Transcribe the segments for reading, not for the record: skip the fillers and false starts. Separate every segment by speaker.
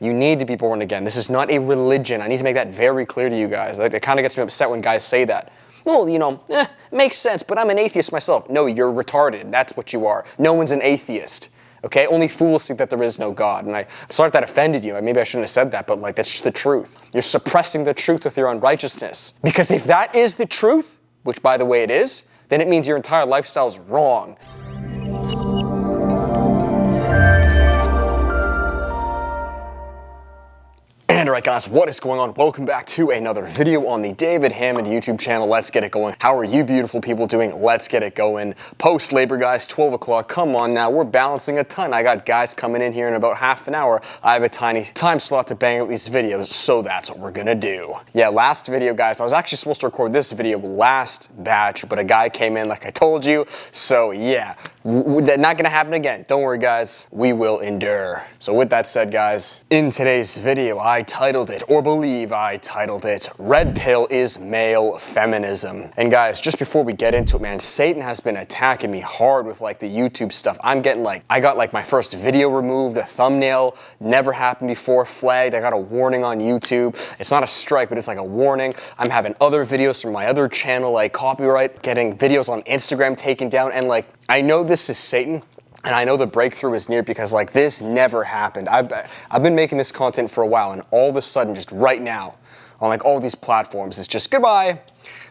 Speaker 1: You need to be born again. This is not a religion. I need to make that very clear to you guys. Like, it kind of gets me upset when guys say that. Well, makes sense, but I'm an atheist myself. No, you're retarded. That's what you are. No one's an atheist. Okay? Only fools think that there is no God. And I'm sorry if that offended you. Maybe I shouldn't have said that, but that's just the truth. You're suppressing the truth with your unrighteousness. Because if that is the truth, which by the way it is, then it means your entire lifestyle is wrong. And alright guys, what is going on? Welcome back to another video on the David Hammond YouTube channel. Let's get it going. How are you beautiful people doing? Let's get it going. Post-Labor guys, 12 o'clock. Come on now, we're balancing a ton. I got guys coming in here in about half an hour. I have a tiny time slot to bang out these videos, so that's what we're gonna do. Yeah, last video guys, I was actually supposed to record this video last batch, but a guy came in like I told you. So yeah, not gonna happen again. Don't worry guys, we will endure. So with that said guys, in today's video, I titled it, or believe I titled it, Red Pill is Male Feminism. And guys, just before we get into it, man, Satan has been attacking me hard with the YouTube stuff. I'm getting I got my first video removed, a thumbnail, never happened before, flagged. I got a warning on YouTube. It's not a strike, but it's like a warning. I'm having other videos from my other channel, copyright, getting videos on Instagram taken down, and I know this is Satan. And I know the breakthrough is near because this never happened. I've been making this content for a while, and all of a sudden, just right now, on all these platforms, it's just goodbye.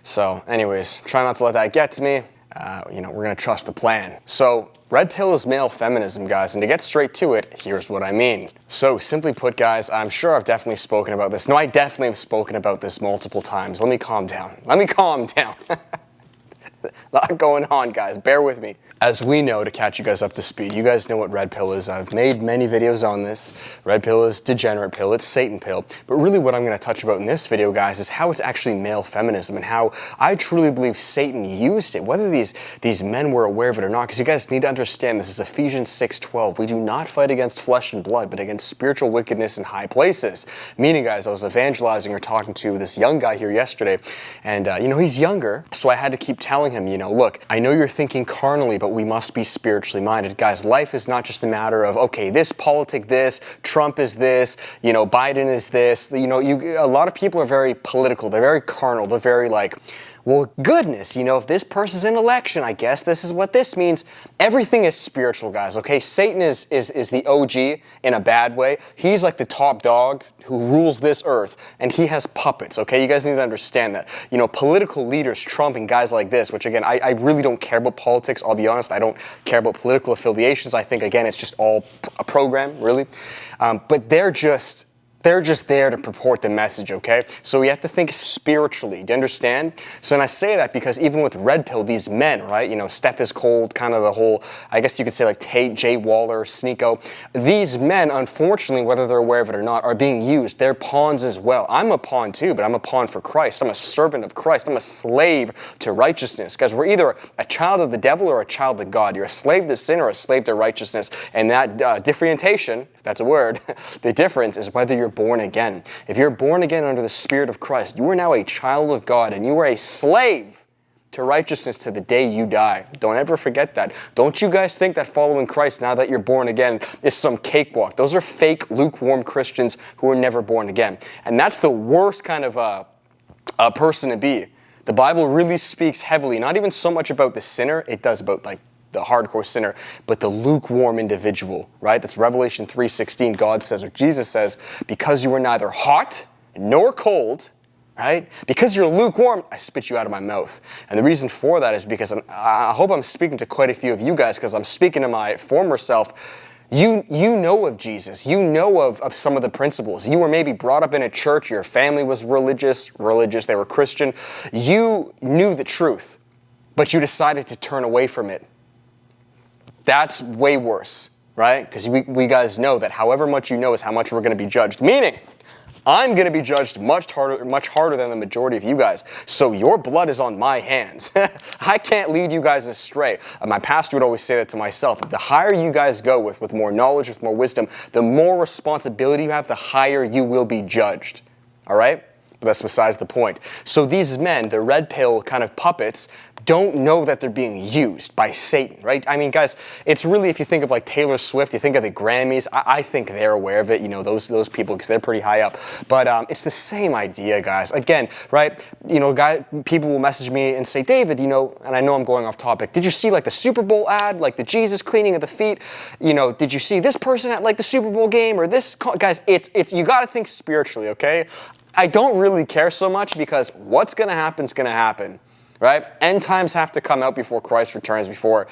Speaker 1: So anyways, try not to let that get to me. We're gonna trust the plan. So red pill is male feminism, guys, and to get straight to it, here's what I mean. So simply put, guys, I'm sure I've definitely spoken about this. No, I definitely have spoken about this multiple times. Let me calm down. Lot going on, guys. Bear with me. As we know, to catch you guys up to speed, you guys know what red pill is. I've made many videos on this. Red pill is degenerate pill. It's Satan pill. But really what I'm going to touch about in this video, guys, is how it's actually male feminism and how I truly believe Satan used it, whether these men were aware of it or not. Because you guys need to understand, this is Ephesians 6:12. We do not fight against flesh and blood, but against spiritual wickedness in high places. Meaning, guys, I was evangelizing or talking to this young guy here yesterday, and he's younger, so I had to keep telling him, look, I know you're thinking carnally, but we must be spiritually minded. Guys, life is not just a matter of, okay, this politic this, Trump is this, Biden is this. A lot of people are very political. They're very carnal. They're very well, goodness, if this person's in election, I guess this is what this means. Everything is spiritual, guys, okay? Satan is the OG in a bad way. He's like the top dog who rules this earth, and he has puppets, okay? You guys need to understand that. Political leaders, Trump and guys like this, which again, I really don't care about politics, I'll be honest. I don't care about political affiliations. I think, again, it's just all a program, really. But they're just there to purport the message, okay? So we have to think spiritually, do you understand? So and I say that because even with red pill, these men, right? Steph is cold, kind of the whole, I guess you could say Tate, Jay Waller, Sneeko. These men, unfortunately, whether they're aware of it or not, are being used. They're pawns as well. I'm a pawn too, but I'm a pawn for Christ. I'm a servant of Christ. I'm a slave to righteousness. Because we're either a child of the devil or a child of God. You're a slave to sin or a slave to righteousness. And that differentiation, if that's a word, the difference is whether you're born again. If you're born again under the Spirit of Christ, you are now a child of God and you are a slave to righteousness to the day you die. Don't ever forget that. Don't you guys think that following Christ now that you're born again is some cakewalk. Those are fake, lukewarm Christians who are never born again. And that's the worst kind of a person to be. The Bible really speaks heavily, not even so much about the sinner, it does about the hardcore sinner, but the lukewarm individual, right? That's Revelation 3:16. God says, or Jesus says, because you are neither hot nor cold, right? Because you're lukewarm, I spit you out of my mouth. And the reason for that is because I hope I'm speaking to quite a few of you guys, because I'm speaking to my former self. You know of Jesus. You know of some of the principles. You were maybe brought up in a church. Your family was religious. They were Christian. You knew the truth, but you decided to turn away from it. That's way worse, right? Because we guys know that however much you know is how much we're going to be judged. Meaning, I'm going to be judged much harder than the majority of you guys. So your blood is on my hands. I can't lead you guys astray. My pastor would always say that to myself. The higher you guys go with more knowledge, with more wisdom, the more responsibility you have, the higher you will be judged. All right? But that's besides the point. So these men, the red pill kind of puppets, don't know that they're being used by Satan, right? I mean, guys, it's really, if you think of like Taylor Swift, you think of the Grammys, I think they're aware of it, you know, those people, because they're pretty high up. But it's the same idea, guys. Again, right, you know, people will message me and say, David, you know, and I know I'm going off topic, did you see like the Super Bowl ad, like the Jesus cleaning of the feet? You know, did you see this person at like the Super Bowl game or this? Guys, it's you got to think spiritually, okay? I don't really care so much because what's going to happen is going to happen. Right? End times have to come out before Christ returns, before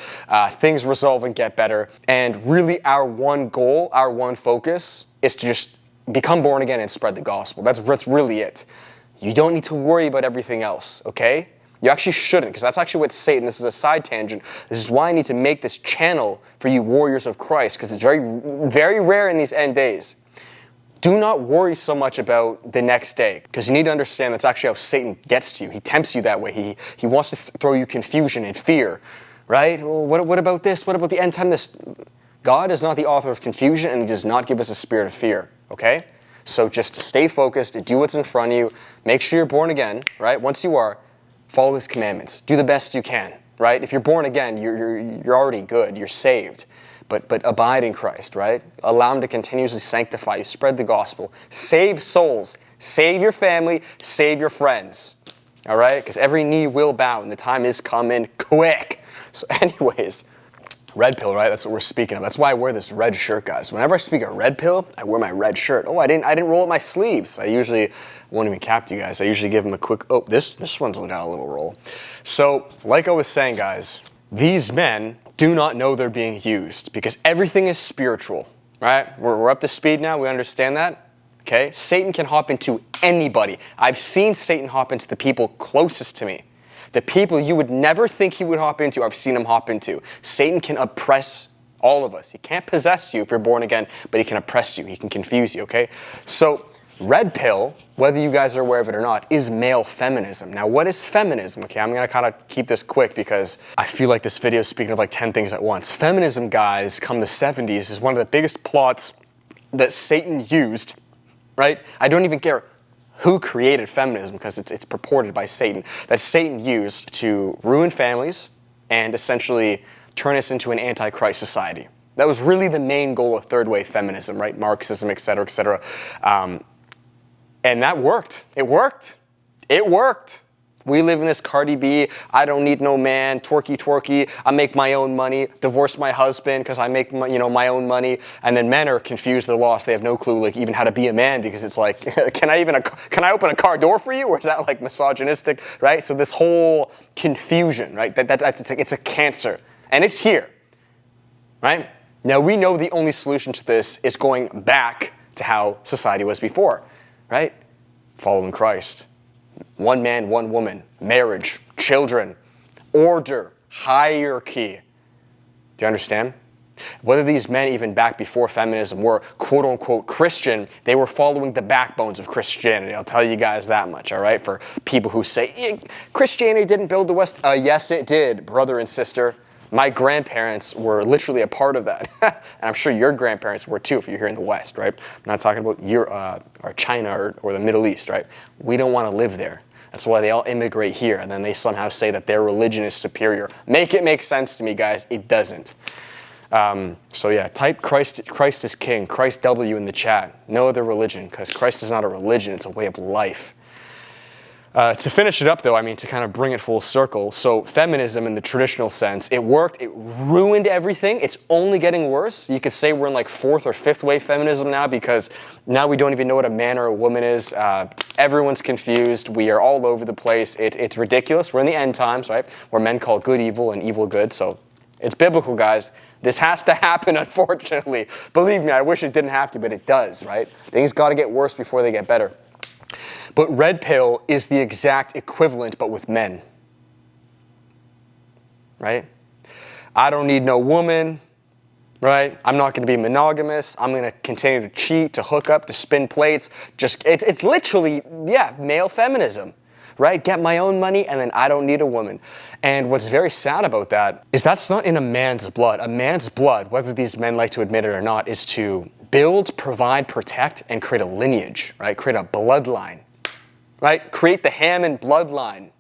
Speaker 1: things resolve and get better. And really our one goal, our one focus is to just become born again and spread the gospel. That's really it. You don't need to worry about everything else, okay? You actually shouldn't, because that's actually what Satan, this is a side tangent. This is why I need to make this channel for you warriors of Christ, because it's very, very rare in these end days. Do not worry so much about the next day, because you need to understand that's actually how Satan gets to you. He tempts you that way. He wants to throw you confusion and fear, right? Well, what about this? What about the end time? This? God is not the author of confusion, and he does not give us a spirit of fear, okay? So just stay focused, do what's in front of you, make sure you're born again, right? Once you are, follow his commandments. Do the best you can, right? If you're born again, you're already good. You're saved. But abide in Christ, right? Allow him to continuously sanctify you, spread the gospel, save souls, save your family, save your friends, all right? Because every knee will bow and the time is coming quick. So anyways, red pill, right? That's what we're speaking of. That's why I wear this red shirt, guys. Whenever I speak of red pill, I wear my red shirt. Oh, I didn't roll up my sleeves. I usually won't even cap to you guys. I usually give them a quick, oh, this one's got a little roll. So like I was saying, guys, these men do not know they're being used because everything is spiritual, right? We're up to speed now. We understand that, okay? Satan can hop into anybody. I've seen Satan hop into the people closest to me. The people you would never think he would hop into, I've seen him hop into. Satan can oppress all of us. He can't possess you if you're born again, but he can oppress you. He can confuse you, okay? So red pill, whether you guys are aware of it or not, is male feminism. Now, what is feminism? Okay, I'm going to kind of keep this quick because I feel like this video is speaking of like 10 things at once. Feminism, guys, come the 70s, is one of the biggest plots that Satan used, right? I don't even care who created feminism because it's purported by Satan, that Satan used to ruin families and essentially turn us into an anti-Christ society. That was really the main goal of third wave feminism, right? Marxism, et cetera, et cetera. And that worked. It worked. It worked. We live in this Cardi B, I don't need no man, twerky, I make my own money, divorce my husband because I make my own money. And then men are confused, they're lost, they have no clue like even how to be a man because it's like, can I open a car door for you? Or is that like misogynistic, right? So this whole confusion, right? It's a cancer and it's here, right? Now we know the only solution to this is going back to how society was before, right? Following Christ. One man, one woman, marriage, children, order, hierarchy. Do you understand? Whether these men even back before feminism were quote-unquote Christian, they were following the backbones of Christianity. I'll tell you guys that much, all right? For people who say, Christianity didn't build the West. Yes, it did, brother and sister. My grandparents were literally a part of that. And I'm sure your grandparents were too if you're here in the West, right? I'm not talking about or China or the Middle East, right? We don't want to live there. That's why they all immigrate here, and then they somehow say that their religion is superior. Make it make sense to me, guys. It doesn't. So yeah, type Christ is King, Christ W in the chat. No other religion, because Christ is not a religion, it's a way of life. To finish it up, though, I mean, to kind of bring it full circle, so feminism in the traditional sense, it worked, it ruined everything, it's only getting worse. You could say we're in like 4th or 5th wave feminism now because now we don't even know what a man or a woman is. Everyone's confused, we are all over the place, it's ridiculous. We're in the end times, right, where men call good evil and evil good, so it's biblical, guys. This has to happen, unfortunately. Believe me, I wish it didn't have to, but it does, right? Things got to get worse before they get better. But red pill is the exact equivalent, but with men. Right? I don't need no woman. Right? I'm not going to be monogamous. I'm going to continue to cheat, to hook up, to spin plates. It's literally, yeah, male feminism. Right? Get my own money and then I don't need a woman. And what's very sad about that is that's not in a man's blood. A man's blood, whether these men like to admit it or not, is to build, provide, protect, and create a lineage, right? Create a bloodline. right? Create the Hammond bloodline.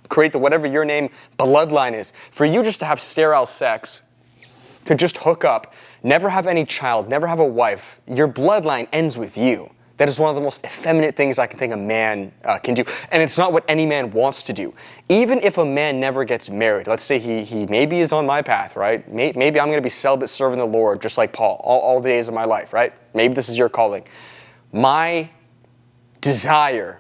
Speaker 1: Create the whatever your name bloodline is. For you just to have sterile sex, to just hook up, never have any child, never have a wife, your bloodline ends with you. That is one of the most effeminate things I can think a man can do. And it's not what any man wants to do. Even if a man never gets married, let's say he maybe is on my path, right? Maybe I'm going to be celibate serving the Lord just like Paul all the days of my life, right? Maybe this is your calling. My desire,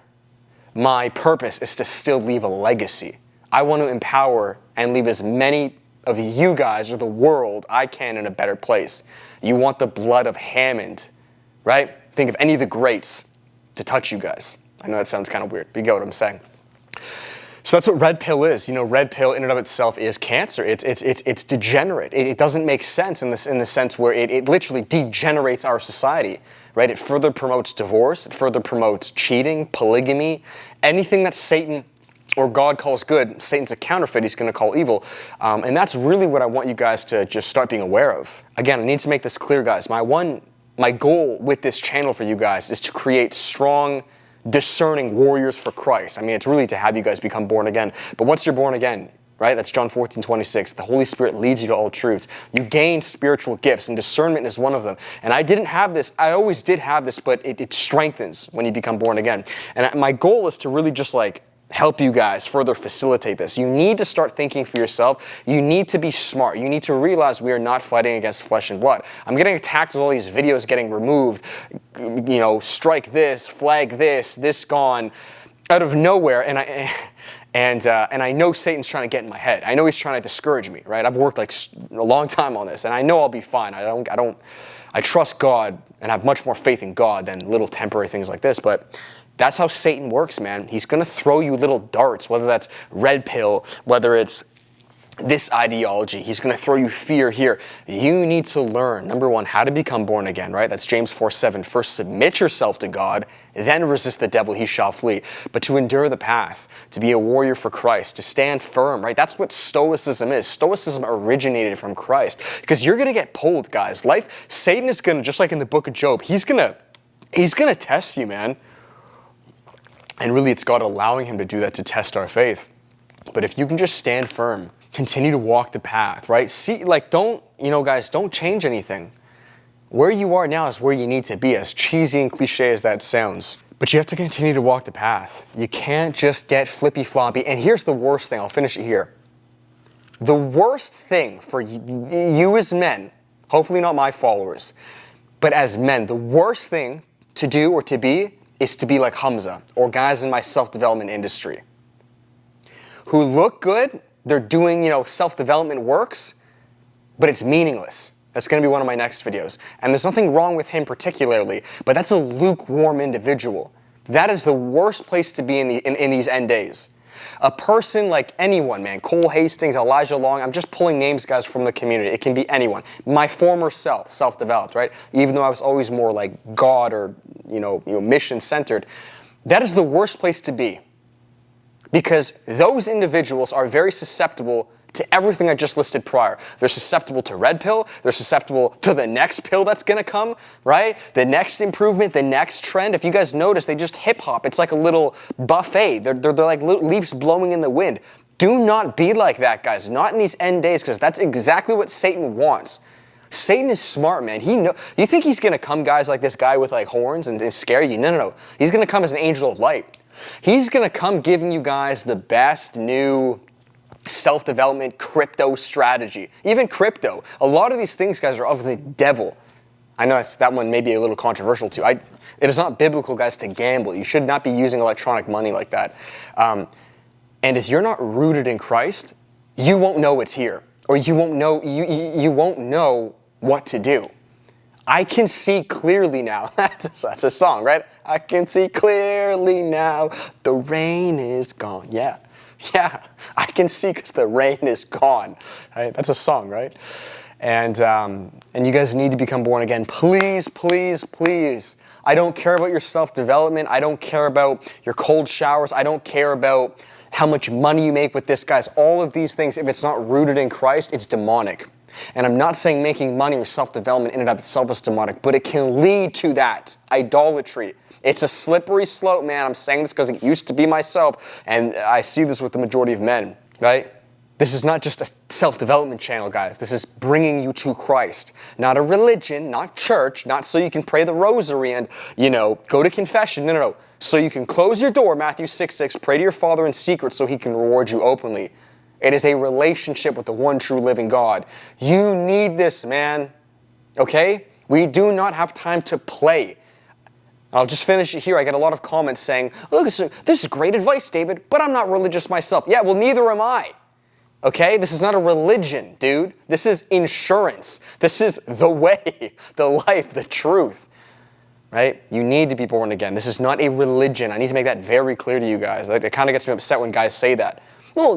Speaker 1: my purpose is to still leave a legacy. I want to empower and leave as many of you guys or the world I can in a better place. You want the blood of Hammond, right? Think of any of the greats to touch you guys. I know that sounds kind of weird, but you get what I'm saying. So that's what red pill is. You know, red pill in and of itself is cancer. It's degenerate. It doesn't make sense in the sense where it literally degenerates our society, right? It further promotes divorce. It further promotes cheating, polygamy, anything that Satan or God calls good. Satan's a counterfeit. He's going to call evil. And that's really what I want you guys to just start being aware of. Again, I need to make this clear, guys. My goal with this channel for you guys is to create strong, discerning warriors for Christ. I mean, it's really to have you guys become born again. But once you're born again, right? That's John 14:26. The Holy Spirit leads you to all truths. You gain spiritual gifts, and discernment is one of them. And I didn't have this. I always did have this, but it strengthens when you become born again. And my goal is to really just help you guys further facilitate this. You need to start thinking for yourself. You need to be smart. You need to realize we are not fighting against flesh and blood. I'm getting attacked with all these videos getting removed, you know, strike this, flag this gone, out of nowhere, and I know Satan's trying to get in my head. I know he's trying to discourage me, right? I've worked a long time on this, and I know I'll be fine. I trust God and have much more faith in God than little temporary things like this, but that's how Satan works, man. He's going to throw you little darts, whether that's red pill, whether it's this ideology. He's going to throw you fear here. You need to learn, number one, how to become born again, right? That's James 4:7. First, submit yourself to God, then resist the devil, he shall flee. But to endure the path, to be a warrior for Christ, to stand firm, right? That's what Stoicism is. Stoicism originated from Christ. Because you're going to get pulled, guys. Satan is going to, just like in the book of Job, he's going to test you, man. And really, it's God allowing him to do that to test our faith. But if you can just stand firm, continue to walk the path, right? See, guys, don't change anything. Where you are now is where you need to be, as cheesy and cliche as that sounds. But you have to continue to walk the path. You can't just get flippy-floppy. And here's the worst thing. I'll finish it here. The worst thing for you as men, hopefully not my followers, but as men, the worst thing to do or to be is to be like Hamza or guys in my self-development industry who look good. They're doing, self-development works, but it's meaningless. That's going to be one of my next videos. And there's nothing wrong with him particularly, but that's a lukewarm individual. That is the worst place to be in these end days. A person like anyone, man, Cole Hastings, Elijah Long, I'm just pulling names, guys, from the community. It can be anyone. My former self-developed, right? Even though I was always more like God or, mission-centered. That is the worst place to be. Because those individuals are very susceptible to everything I just listed prior. They're susceptible to red pill. They're susceptible to the next pill that's going to come, right? The next improvement, the next trend. If you guys notice, they just hip-hop. It's like a little buffet. They're like little leaves blowing in the wind. Do not be like that, guys. Not in these end days, because that's exactly what Satan wants. Satan is smart, man. You think he's going to come, guys, like this guy with horns and scare you? No. He's going to come as an angel of light. He's going to come giving you guys the best new self-development crypto strategy. Even crypto. A lot of these things, guys, are of the devil. I know that one may be a little controversial too. It is not biblical, guys, to gamble. You should not be using electronic money like that. And if you're not rooted in Christ, you won't know it's here. Or you won't know what to do. I can see clearly now. That's a song, right? I can see clearly now. The rain is gone. Yeah, I can see because the rain is gone. Right? That's a song, right? And you guys need to become born again. Please, please, please. I don't care about your self-development. I don't care about your cold showers. I don't care about how much money you make with this, guys. All of these things, if it's not rooted in Christ, it's demonic. And I'm not saying making money or self-development in and of itself is demonic, but it can lead to that, idolatry. It's a slippery slope, man. I'm saying this because it used to be myself, and I see this with the majority of men, right? This is not just a self-development channel, guys. This is bringing you to Christ. Not a religion, not church, not so you can pray the rosary and, go to confession. No. So you can close your door, Matthew 6:6, pray to your Father in secret so he can reward you openly. It is a relationship with the one true living God. You need this, man. Okay? We do not have time to play. I'll just finish it here. I get a lot of comments saying, look, this is great advice, David, but I'm not religious myself. Yeah, well, neither am I. Okay? This is not a religion, dude. This is insurance. This is the way, the life, the truth. Right? You need to be born again. This is not a religion. I need to make that very clear to you guys. It kind of gets me upset when guys say that. Well,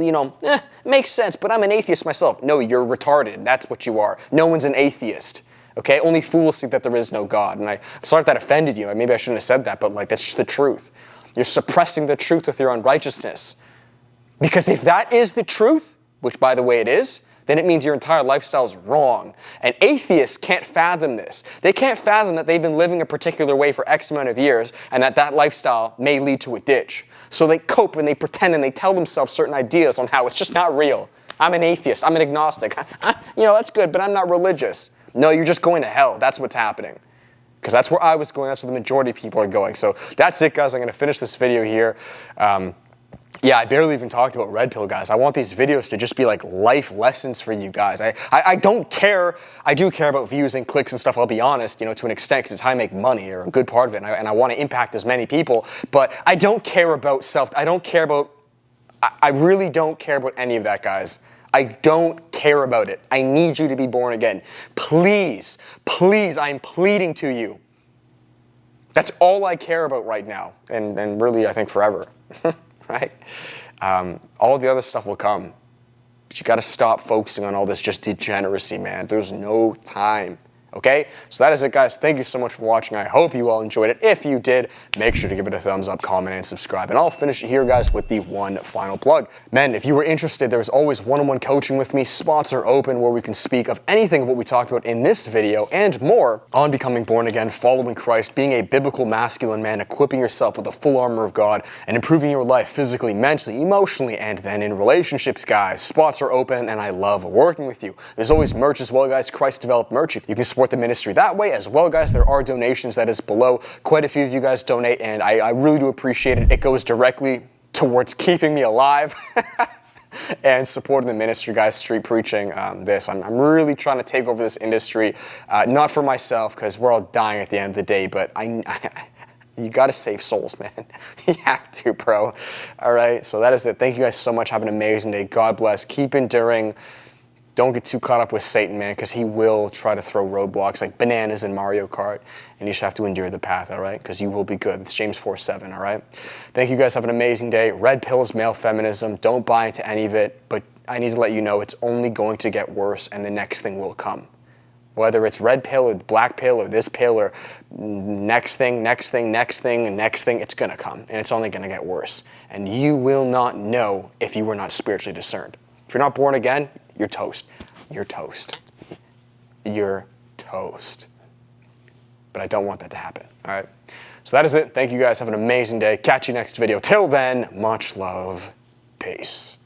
Speaker 1: makes sense, but I'm an atheist myself. No, you're retarded. That's what you are. No one's an atheist. Okay? Only fools think that there is no God. And I'm sorry if that offended you. Maybe I shouldn't have said that, but that's just the truth. You're suppressing the truth with your unrighteousness. Because if that is the truth, which by the way it is, then it means your entire lifestyle is wrong. And atheists can't fathom this. They can't fathom that they've been living a particular way for X amount of years and that lifestyle may lead to a ditch. So they cope and they pretend and they tell themselves certain ideas on how it's just not real. I'm an atheist. I'm an agnostic. That's good, but I'm not religious. No, you're just going to hell. That's what's happening. Because that's where I was going. That's where the majority of people are going. So that's it, guys. I'm going to finish this video here. Yeah, I barely even talked about Red Pill, guys. I want these videos to just be like life lessons for you guys. I don't care. I do care about views and clicks and stuff, I'll be honest, to an extent, because it's how I make money, or a good part of it, and I want to impact as many people. But I don't care about I really don't care about any of that, guys. I don't care about it. I need you to be born again. Please, please, I'm pleading to you. That's all I care about right now, and really, I think forever. Right? All the other stuff will come. But you got to stop focusing on all this just degeneracy, man. There's no time. Okay? So that is it, guys. Thank you so much for watching. I hope you all enjoyed it. If you did, make sure to give it a thumbs up, comment, and subscribe. And I'll finish it here, guys, with the one final plug. Men, if you were interested, there's always one-on-one coaching with me. Spots are open where we can speak of anything of what we talked about in this video and more on becoming born again, following Christ, being a biblical masculine man, equipping yourself with the full armor of God, and improving your life physically, mentally, emotionally, and then in relationships, guys. Spots are open, and I love working with you. There's always merch as well, guys. Christ developed merch. You can support the ministry that way as well, guys. There are donations that is below. Quite a few of you guys donate, and I really do appreciate it. It goes directly towards keeping me alive and supporting the ministry, guys. Street preaching this. I'm really trying to take over this industry, not for myself, because we're all dying at the end of the day, but you got to save souls, man. You have to, bro. All right, so that is it. Thank you guys so much. Have an amazing day. God bless. Keep enduring. Don't get too caught up with Satan, man, because he will try to throw roadblocks like bananas in Mario Kart, and you just have to endure the path, all right? Because you will be good. It's James 4:7, all right? Thank you guys. Have an amazing day. Red pill is male feminism. Don't buy into any of it, but I need to let you know it's only going to get worse, and the next thing will come. Whether it's red pill or black pill or this pill or next thing, it's going to come, and it's only going to get worse. And you will not know if you were not spiritually discerned. If you're not born again, you're toast. You're toast. You're toast. But I don't want that to happen, all right? So that is it. Thank you guys. Have an amazing day. Catch you next video. Till then, much love. Peace.